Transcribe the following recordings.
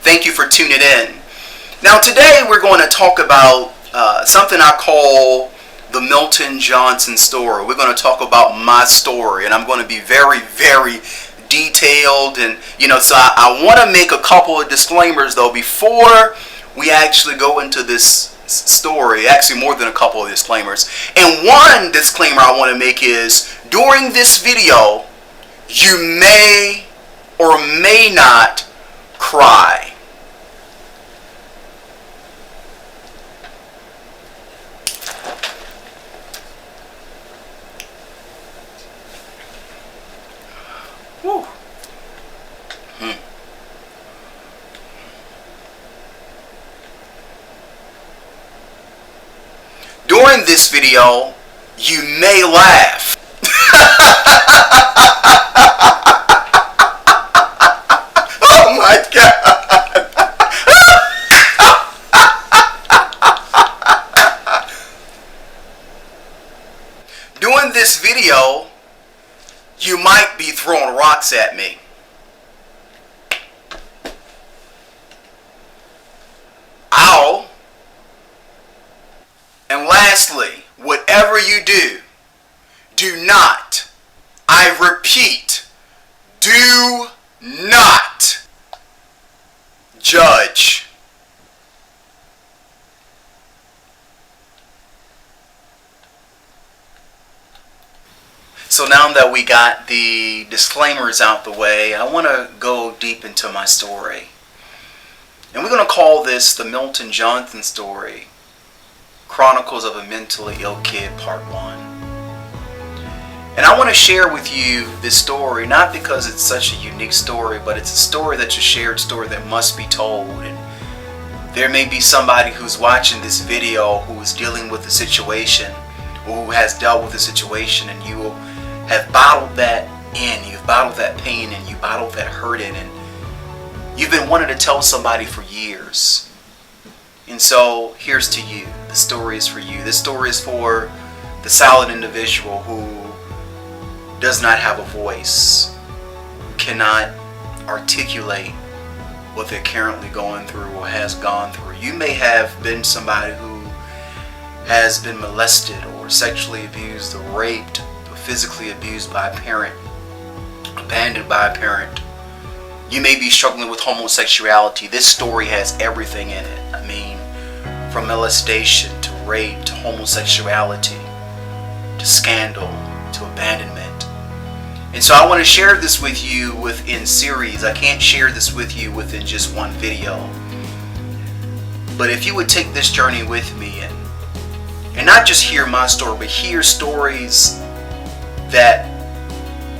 Thank you for tuning in. Now today we're going to talk about something I call the Milton Johnson story. We're going to talk about my story, and I'm going to be very, very detailed. And so I want to make a couple of disclaimers though before we actually go into this story. Actually, more than a couple of disclaimers. And one disclaimer I want to make is during this video, you may or may not cry. Woo. During this video, you may laugh. Oh my God. During this video, you might be throwing rocks at me. Ow. And lastly, whatever you do, do not, I repeat, do not judge. So now that we got the disclaimers out the way, I want to go deep into my story. And we're going to call this the Milton Johnson story, Chronicles of a Mentally Ill Kid, Part 1. And I want to share with you this story, not because it's such a unique story, but it's a story that's a shared story that must be told. And there may be somebody who's watching this video who is dealing with a situation, or who has dealt with a situation, and you have bottled that in, you've bottled that pain, and you bottled that hurt in, and you've been wanting to tell somebody for years. And so here's to you. The story is for you. This story is for the silent individual who does not have a voice, cannot articulate what they're currently going through or has gone through. You may have been somebody who has been molested or sexually abused or raped or physically abused by a parent, abandoned by a parent. You may be struggling with homosexuality. This story has everything in it. I mean, from molestation to rape to homosexuality to scandal to abandonment. And so I want to share this with you within series. I can't share this with you within just one video. But if you would take this journey with me and not just hear my story, but hear stories that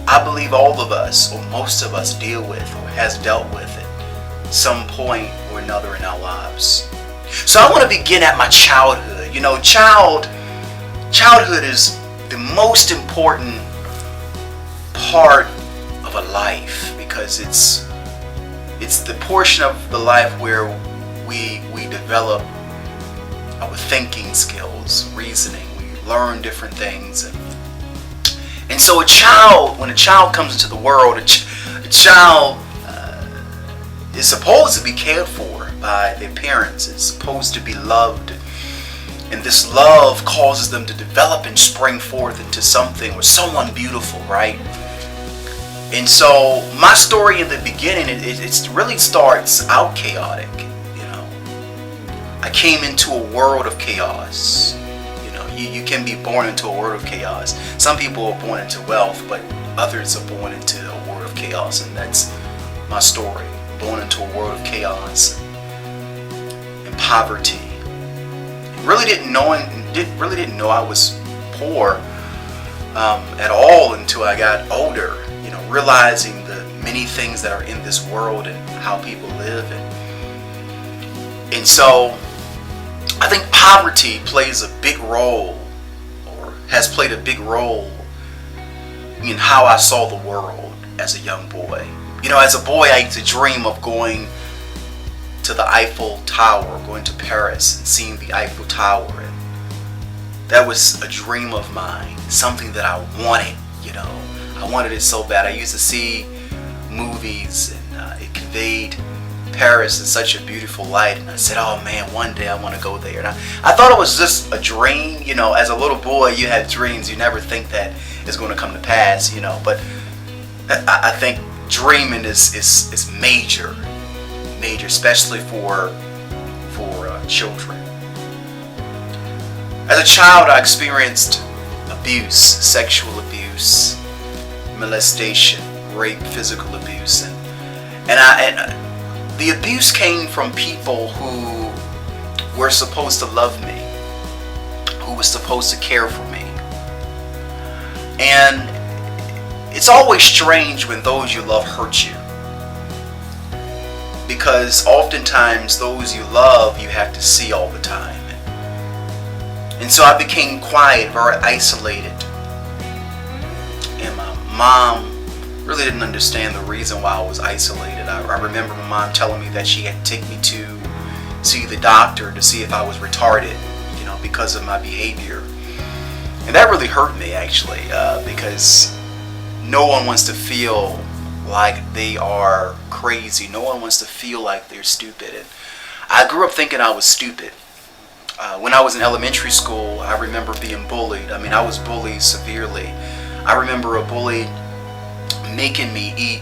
I believe all of us, or most of us, deal with or has dealt with at some point or another in our lives. So I want to begin at my childhood. Childhood is the most important part of a life because it's the portion of the life where we develop our thinking skills, reasoning. We learn different things, and so when a child comes into the world, a child is supposed to be cared for by their parents. It's supposed to be loved. And this love causes them to develop and spring forth into something or someone beautiful, right? And so my story in the beginning, it really starts out chaotic. I came into a world of chaos. You can be born into a world of chaos. Some people are born into wealth, but others are born into a world of chaos, and that's my story. Born into a world of chaos and poverty. Really didn't know I was poor at all until I got older. Realizing the many things that are in this world and how people live, and so I think poverty plays a big role, or has played a big role in how I saw the world as a young boy. As a boy, I used to dream of going to the Eiffel Tower, going to Paris and seeing the Eiffel Tower. And that was a dream of mine, something that I wanted, I wanted it so bad. I used to see movies and it conveyed Paris in such a beautiful light, and I said, oh man, one day I want to go there. And I thought it was just a dream. As a little boy, you have dreams. You never think that it's going to come to pass, but I think dreaming is major, especially for children. As a child, I experienced abuse, sexual abuse, molestation, rape, physical abuse, and the abuse came from people who were supposed to love me, who were supposed to care for me. And it's always strange when those you love hurt you, because oftentimes those you love you have to see all the time. And so I became quiet, very isolated. And my mom really didn't understand the reason why I was isolated. I remember my mom telling me that she had to take me to see the doctor to see if I was retarded, because of my behavior. And that really hurt me, actually, because no one wants to feel like they are crazy. No one wants to feel like they're stupid. And I grew up thinking I was stupid. When I was in elementary school, I remember being bullied. I was bullied severely. I remember a bully making me eat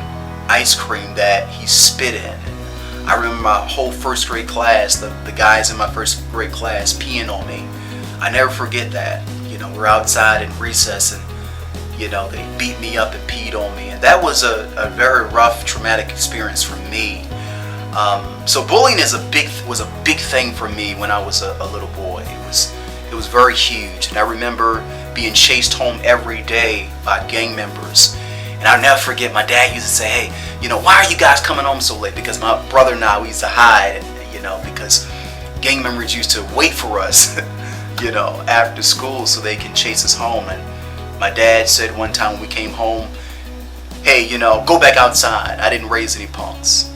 ice cream that he spit in. I remember my whole first grade class, the guys in my first grade class peeing on me. I never forget that. We're outside in recess and they beat me up and peed on me, and that was a very rough, traumatic experience for me. So bullying was a big thing for me when I was a little boy. It was very huge, and I remember being chased home every day by gang members. And I'll never forget, my dad used to say, hey, why are you guys coming home so late? Because my brother and I, we used to hide, because gang members used to wait for us, after school so they can chase us home. And my dad said one time when we came home, hey, go back outside. I didn't raise any punks.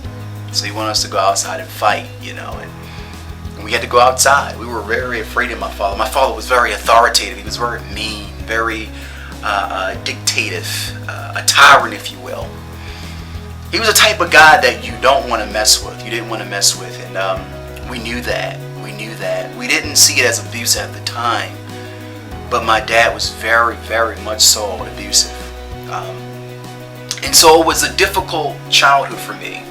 So he wanted us to go outside and fight, and we had to go outside. We were very afraid of my father. My father was very authoritative. He was very mean, very dictative, a tyrant, if you will. He was a type of guy that you don't want to mess with. You didn't want to mess with, and we knew that. We didn't see it as abuse at the time, but my dad was very, very much so abusive. And so it was a difficult childhood for me.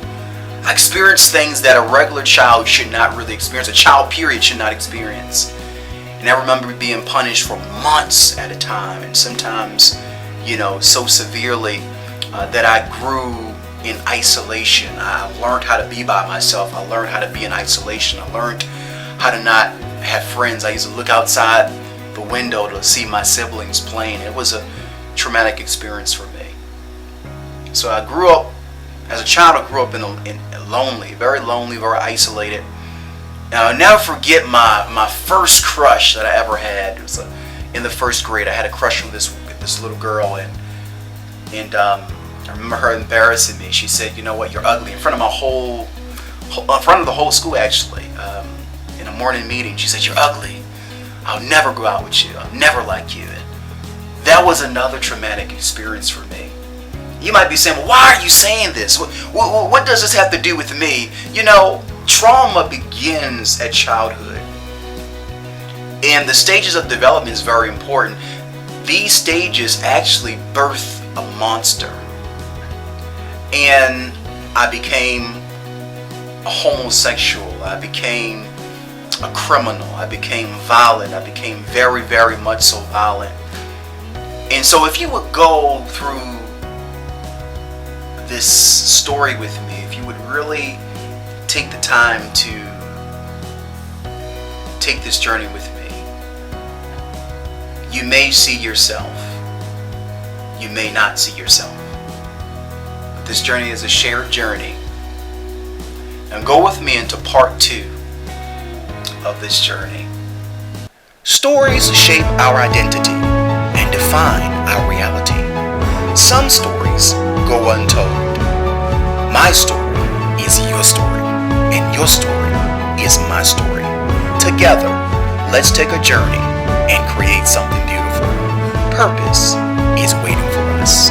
I experienced things that a regular child should not really experience, a child period should not experience. And I remember being punished for months at a time, and sometimes, so severely that I grew in isolation. I learned how to be by myself. I learned how to be in isolation. I learned how to not have friends. I used to look outside the window to see my siblings playing. It was a traumatic experience for me. So I grew up, as a child, I grew up in lonely, very isolated. Now, I'll never forget my first crush that I ever had. It was in the first grade. I had a crush on this little girl, and I remember her embarrassing me. She said, "You know what? You're ugly," in front of in front of the whole school, actually. In a morning meeting, she said, "You're ugly. I'll never go out with you. I'll never like you." And that was another traumatic experience for me. You might be saying, well, why are you saying this? What does this have to do with me? Trauma begins at childhood. And the stages of development is very important. These stages actually birth a monster. And I became a homosexual. I became a criminal. I became violent. I became very, very much so violent. And so if you would go through this story with me, if you would really take the time to take this journey with me, you may see yourself. You may not see yourself. But this journey is a shared journey. And go with me into part 2 of this journey. Stories shape our identity and define our reality. Some stories go untold. My story is your story, and your story is my story. Together, let's take a journey and create something beautiful. Purpose is waiting for us.